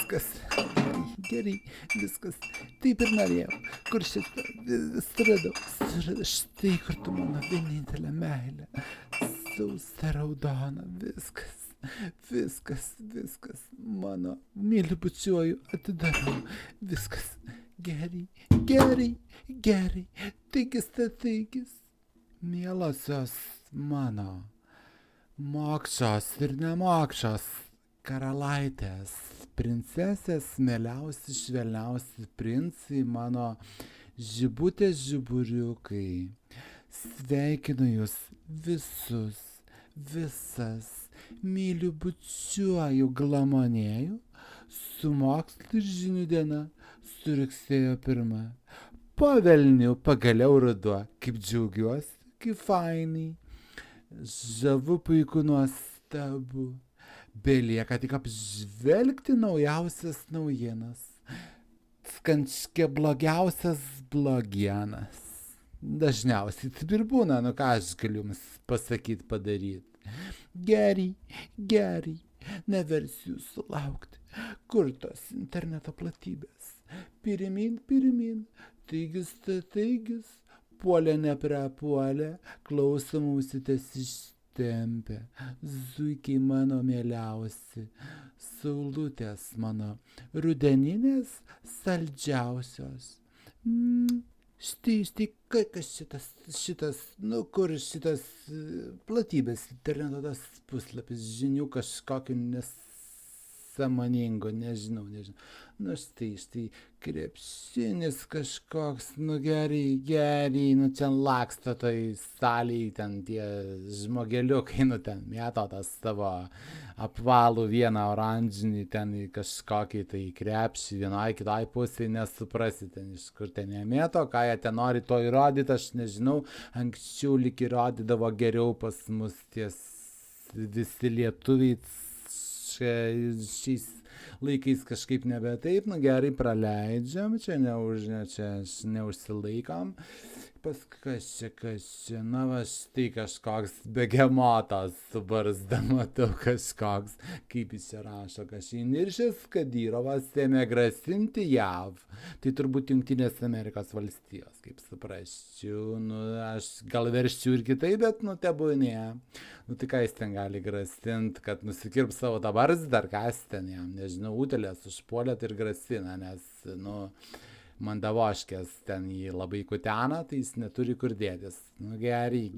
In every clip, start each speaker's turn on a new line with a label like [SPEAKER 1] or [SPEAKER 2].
[SPEAKER 1] viskas gerai, viskas. Taip ir norėjau. Kur šitą suradau. Štai kur tu mano vienintelė meilė. Sausa raudona, viskas. Mano myliu bučiuoju, atidarau. Viskas gerai. Taigis. Mielosios mano. Mokšos ir nemokšos karalaitės, princesės, mieliausi, švelniausi princai, mano žibutės žiburiukai. Sveikinu jūs visus, visas, myliu, bučiuoju, glamonėju, su mokslu ir žinių diena, su rugsėjo 1. Po velnių pagaliau ruduo, kaip džiaugiuosi, kaip fainai. Žavu, puiku, nuostabu. Belieka tik apžvelgti naujausias naujienas. Skančkė blogiausias blogienas. Dažniausiai taip ir būna, ką aš galiu jums pasakyti, padaryti. Gerai, neversiu jūsų laukti. Kur tos interneto platybės? Pirmin, taigis. Puolė neprapuolė, klausomausitės ištempę, zuikiai mano mieliausi, saulutės mano, rudeninės saldžiausios. Štai, kas šitas, kur šitas platybės interneto tas puslapis, žinių kažkokio nesąmoningo, nežinau. Štai, krepšinis kažkoks, gerai, ten laksto toj salėj, ten tie žmogeliukai, ten mėto tas savo apvalų vieną oranžinį, ten kažkokį tai krepšį, vienai kitai pusėje nesuprasi, ten iš kur ten nemėto, ką jie ten nori to įrodyti, aš nežinau, anksčiau lyg įrodydavo geriau pas mus ties visi lietuviai šiais laikais kažkaip nebe taip, gerai praleidžiam, čia neužsilaikom. Paskui kas čia, štai kažkoks begemotas su barzda, matau kažkoks, kaip jis čia rašo, Niršis Kadyrovas ėmė grasinti JAV. Tai turbūt Jungtinės Amerikos valstijos, kaip suprasčiau, aš gal verščiau ir kitaip, bet tebūnie. Tai ką jis ten gali grasinti, kad nusikirp savo tą barzdą, ar kas ten jam, nežinau, utėlės užpuolėt ir grasina, nes, mandavoškės ten jį labai kutena, tai jis neturi kur dėtis. Gerai,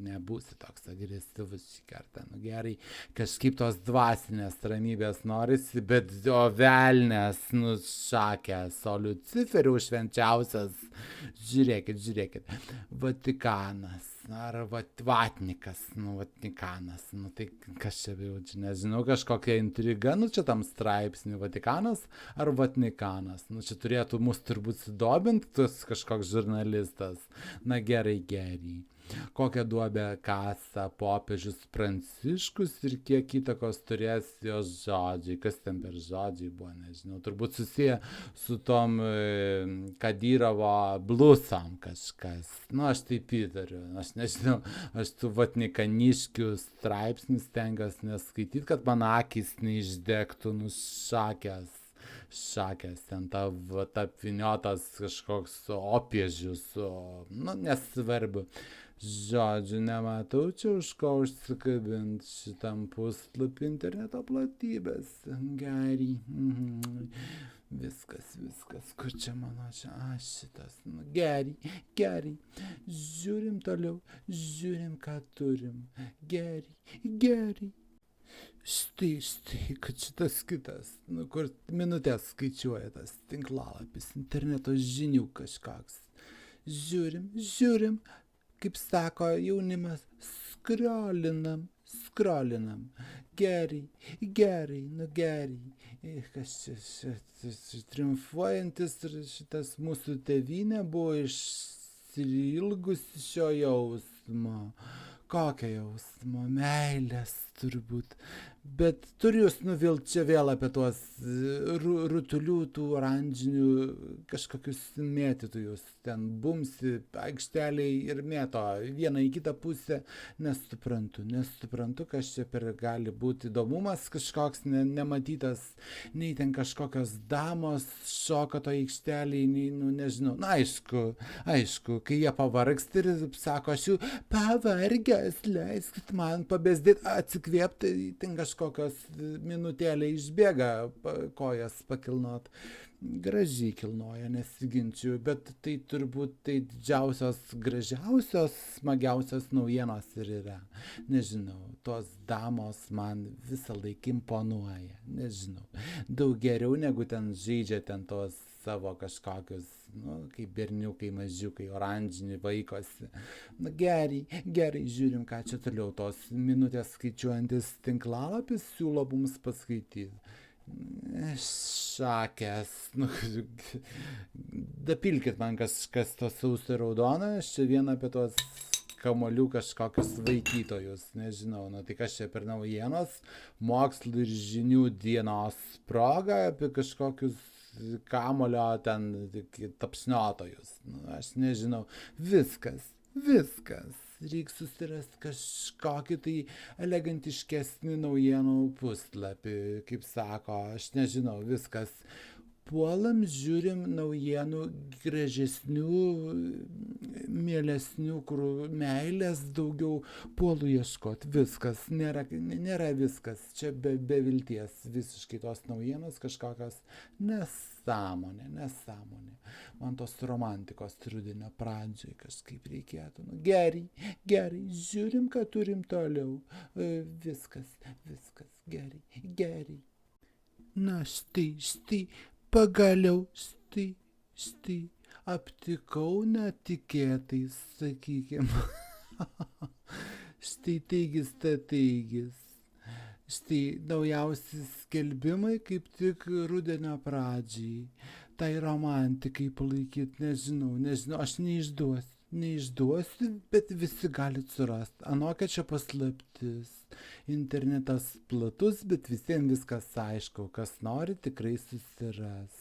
[SPEAKER 1] nebūsi toks agresyvus šį kartą. Gerai, kažkaip tos dvasinės ramybės norisi, bet o velnės nušakęs, o Luciferių švenčiausias, žiūrėkit, Vatikanas. Ar Vatnikas, Vatikanas, tai kas čia jaučia, nežinau, kažkokia intriga, čia tam straipsnį Vatikanas ar Vatnikanas, čia turėtų mus turbūt sudobinti, tas kažkoks žurnalistas, gerai. Kokią duobę kasa popiežius Pranciškus ir kiek įtakos turės jos žodžiai, kas ten per žodžiai buvo, nežinau, turbūt susiję su tom Kadyrovo blusom kažkas, aš taip įtariu, aš nežinau, aš tų vatnikaniškių straipsnių stengiuosi neskaityti, kad man akys neišdegtų šakės, ten ta apviniotas kažkoks opiežius, nesvarbu. Žodžiu, nematau čia už ko užsikabinti šitam puslapį interneto platybės. Gerai. Viskas. Kur čia mano čia? Šitas. Gerai. Žiūrim toliau. Žiūrim, ką turim. Gerai. Štai, kad šitas kitas, kur minutės skaičiuoja tas tinklalapis, interneto žinių kažkoks. Žiūrim. Kaip sako jaunimas, skrolinam. Gerai. Kas čia triumfuojantis ir šitas mūsų tėvynė buvo išsilgusi šio jausmo. Kokio jausmo? Meilės turbūt. Bet turiu jūs nuvilt čia vėl apie tuos rutulių, tų oranžinių kažkokius mėtytojus. Ten bumsi aikšteliai ir mėto vieną į kitą pusę. Nesuprantu, kas čia per gali būti įdomumas kažkoks nematytas, nei ten kažkokios damos šoka to aikšteliai, nei, nežinau. Na, aišku, kai jie pavargsti ir sako, aš jau pavargęs, leiskit man pabesdėti, atsikvėpti, ten kažkokios minutėlė išbėga kojas pakilnot. Gražiai kilnoja, nesiginčiu, bet tai turbūt tai didžiausios, gražiausios, smagiausios naujienos ir yra. Nežinau, tos damos man visą laiką imponuoja, nežinau. Daug geriau negu ten žaidžia ten tos savo kažkokius, kaip berniukai, mažiukai, oranžinį vaikosi. Gerai, žiūrim, ką čia toliau tos minutės skaičiuojantis tinklalapis siūlo mums paskaityti. Šakės, dapilkit man kažkas to sausio raudono, aš čia vieną apie tos kamolių kažkokius vaikytojus, nežinau, tai kas čia per naujienos, mokslų ir žinių dienos proga apie kažkokius kamolio ten tapšniotojus, aš nežinau, viskas. Reikia susirasti kažkokį tai elegantiškesnį naujienų puslapį, kaip sako, aš nežinau, viskas. Puolam, žiūrim naujienų gražesnių, mielesnių, kur meilės daugiau, puolu ieškoti, viskas, nėra viskas, čia be vilties, visiškai tos naujienos kažkokios nesąmonė. Man tos romantikos rudenio pradžiai kažkaip reikėtų. Gerai, žiūrim, ką turim toliau. Viskas, gerai. Na štai, pagaliau, štai, aptikau netikėtai, sakykime. Štai teigis. Štai naujausi skelbimai kaip tik rudenio pradžiai. Tai romantikai palaikyti, nežinau, aš neišduosiu, bet visi galit surasti. Anokia čia paslaptis. Internetas platus, bet visiems viskas aišku, kas nori, tikrai susiras.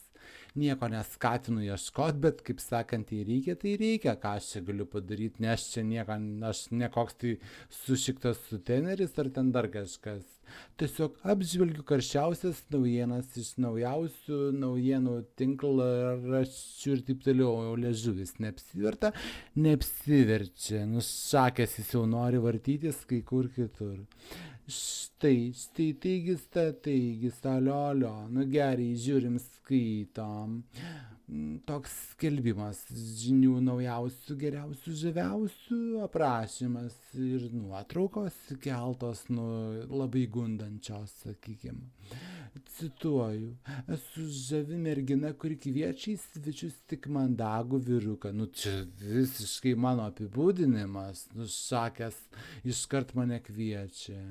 [SPEAKER 1] Nieko neskatinu ieškoti, bet kaip sakant, tai reikia, ką aš čia galiu padaryti, nes čia aš nekoks tai sušiktas suteneris ar ten dar kažkas. Tiesiog apžvelgiu karščiausias naujienas iš naujausių naujienų tinklaraščių ir taip toliau, o liežuvis neapsiverčia, šakės jis jau nori vartytis kai kur kitur. Štai, teigis, aliolio, gerai, žiūrim, skaitom. Toks skelbimas, žinių naujausių, geriausių, žaviausių, aprašymas ir nuotraukos keltos, labai gundančios, sakykime. Cituoju, esu žavi mergina, kuri kviečia į svečius tik mandagų vyruką. Čia visiškai mano apibūdinimas, šakės iškart mane kviečia.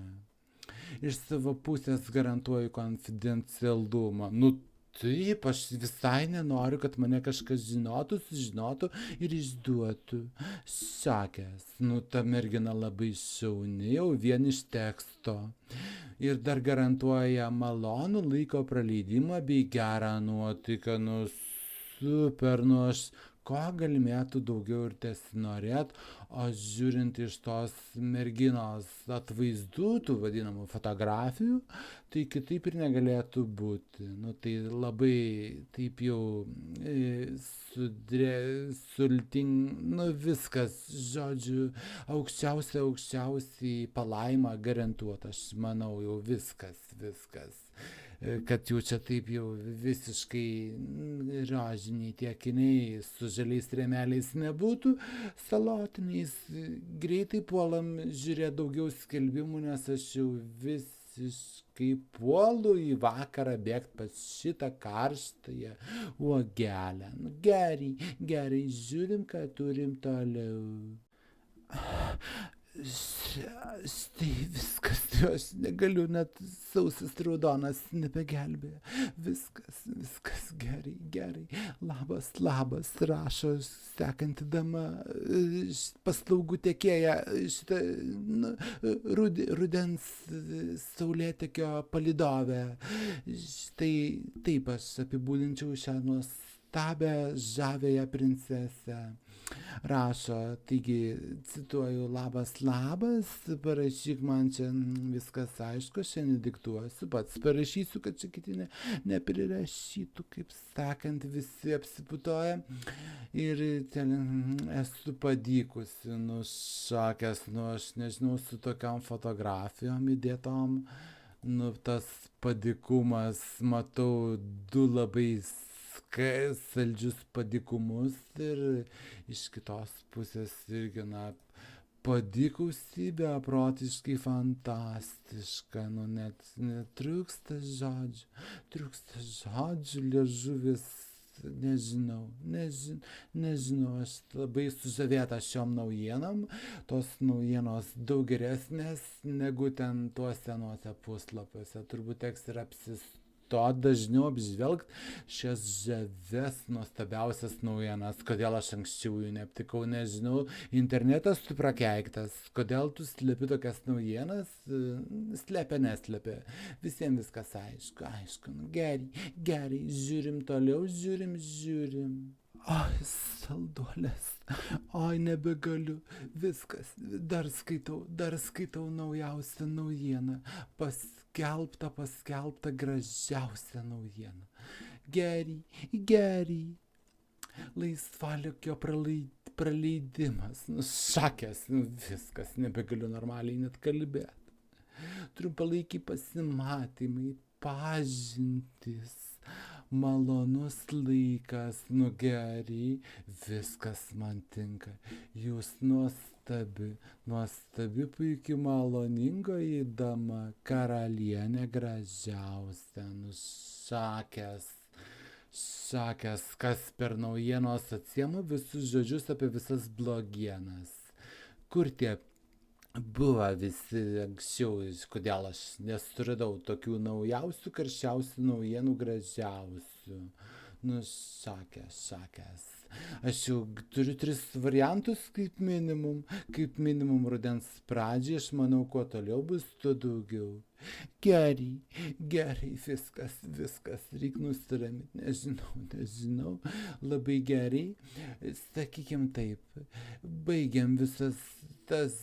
[SPEAKER 1] Iš savo pusės garantuoju konfidencialumą. Taip, aš visai nenoriu, kad mane kažkas sužinotų ir išduotų. Šakės, ta mergina labai šauni, jau vien iš teksto. Ir dar garantuoja malonų laiko praleidimą bei gerą nuotaiką, super, aš ko galimėtų daugiau ir tesinorėt, o žiūrint iš tos merginos atvaizdų, tų vadinamų fotografijų, tai kitaip ir negalėtų būti. Tai labai taip jau viskas, žodžiu, aukščiausiai palaima garantuota, aš manau jau viskas. Kad jau čia taip jau visiškai rožiniai tie akiniai su žaliais rėmeliais nebūtų, salotiniais. Greitai puolam žiūrėti daugiau skelbimų, nes aš jau visiškai puolu į vakarą bėgti pas šitą karštąją uogelę. Gerai, žiūrim, ką turim toliau. Štai viskas, aš negaliu, net sausis raudonas nebegelbėja. Viskas gerai. Labas, rašo sekanti dama, paslaugų tiekėja, šitą rudens saulėtekio palydovę. Štai taip aš apibūdinčiau šią nuostabę žavėją princesę. Rašo, taigi, cituoju, labas, parašyk man čia viskas aišku, aš šiandien diktuosiu, pats parašysiu, kad čia kiti neprirašytų, kaip sakant, visi apsiputoja. Ir ten esu padykusi, nušakęs, aš nežinau, su tokiom fotografijom įdėtom, tas padykumas, matau du labai saldžius padykumus ir iš kitos pusės irgi, padykusi beprotiškai fantastiška, net trūksta žodžių, liežuvis, nežinau, aš labai sužavėta šiom naujienom, tos naujienos daug geresnės negu ten tuose senuose puslapiuose, turbūt teks ir dažniau apžvelgti šias žavias, nuostabiausias naujienas. Kodėl aš anksčiau jų neaptikau, nežinau. Internetas tu prakeiktas. Kodėl tu slepi tokias naujienas? Neslepia. Visiems viskas aišku. Gerai. Žiūrim toliau, žiūrim. Oi, salduolės. Oi, nebegaliu. Viskas. Dar skaitau naujausią naujieną. Paskelbta gražiausia naujiena. Gerai. Laisvalokio praleidimas. Šakės, viskas. Nebegaliu normaliai net kalbėti. Trumpalaikiai pasimatymai, pažintys. Malonus laikas, gerai, viskas man tinka. Jūs nuostabi, puikiai maloningoji dama, karalienė gražiausia, šakės, kas per naujienos atsiema visus žodžius apie visas blogienas. Kur tie buvo visi anksčiau, kodėl aš nesuradau tokių naujausių, karščiausių naujienų, gražiausių. Šakės. Aš jau turiu 3 variantus kaip minimum rudens pradžiai, aš manau, kuo toliau bus, tuo daugiau. Gerai, viskas, reik nusiraminti, nežinau, labai gerai, sakykim taip, baigiam visas tas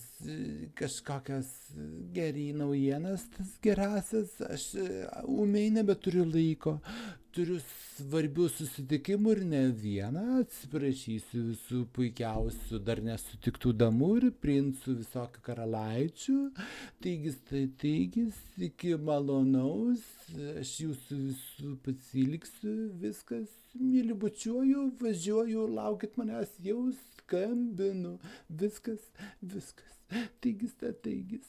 [SPEAKER 1] kažkokias gerai naujienas, tas gerasias, aš ūmiai nebeturiu laiko, turiu svarbių susitikimų ir ne vieną, atsiprašysiu visų puikiausių dar nesutiktų damų ir princų visokių karalaičių, taigi, iki malonaus, aš jūsų visų pasiilgsiu, viskas, myliu, bučiuoju, važiuoju, laukit manęs, jau skambinu, viskas, taigi,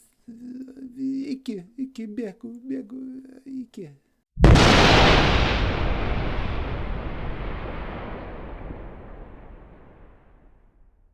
[SPEAKER 1] iki, bėgu, iki.